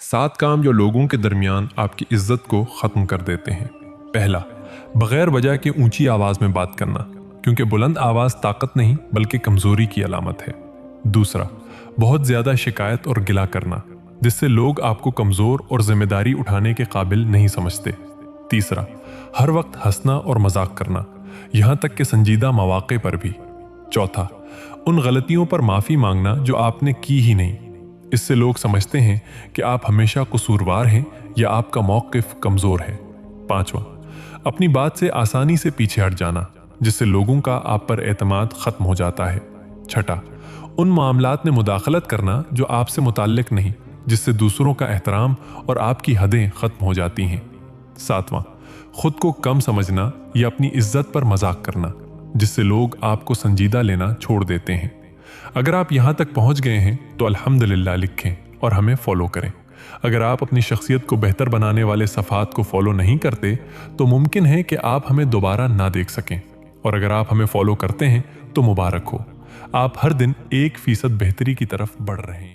7 کام جو لوگوں کے درمیان آپ کی عزت کو ختم کر دیتے ہیں۔ پہلا، بغیر وجہ کے اونچی آواز میں بات کرنا، کیونکہ بلند آواز طاقت نہیں بلکہ کمزوری کی علامت ہے۔ دوسرا، بہت زیادہ شکایت اور گلہ کرنا، جس سے لوگ آپ کو کمزور اور ذمہ داری اٹھانے کے قابل نہیں سمجھتے۔ تیسرا، ہر وقت ہنسنا اور مذاق کرنا، یہاں تک کہ سنجیدہ مواقع پر بھی۔ چوتھا، ان غلطیوں پر معافی مانگنا جو آپ نے کی ہی نہیں، اس سے لوگ سمجھتے ہیں کہ آپ ہمیشہ قصوروار ہیں یا آپ کا موقف کمزور ہے۔ پانچواں، اپنی بات سے آسانی سے پیچھے ہٹ جانا، جس سے لوگوں کا آپ پر اعتماد ختم ہو جاتا ہے۔ چھٹا، ان معاملات میں مداخلت کرنا جو آپ سے متعلق نہیں، جس سے دوسروں کا احترام اور آپ کی حدیں ختم ہو جاتی ہیں۔ ساتواں، خود کو کم سمجھنا یا اپنی عزت پر مذاق کرنا، جس سے لوگ آپ کو سنجیدہ لینا چھوڑ دیتے ہیں۔ اگر آپ یہاں تک پہنچ گئے ہیں تو الحمدللہ لکھیں اور ہمیں فالو کریں۔ اگر آپ اپنی شخصیت کو بہتر بنانے والے صفحات کو فالو نہیں کرتے تو ممکن ہے کہ آپ ہمیں دوبارہ نہ دیکھ سکیں، اور اگر آپ ہمیں فالو کرتے ہیں تو مبارک ہو، آپ ہر دن 1% بہتری کی طرف بڑھ رہے ہیں۔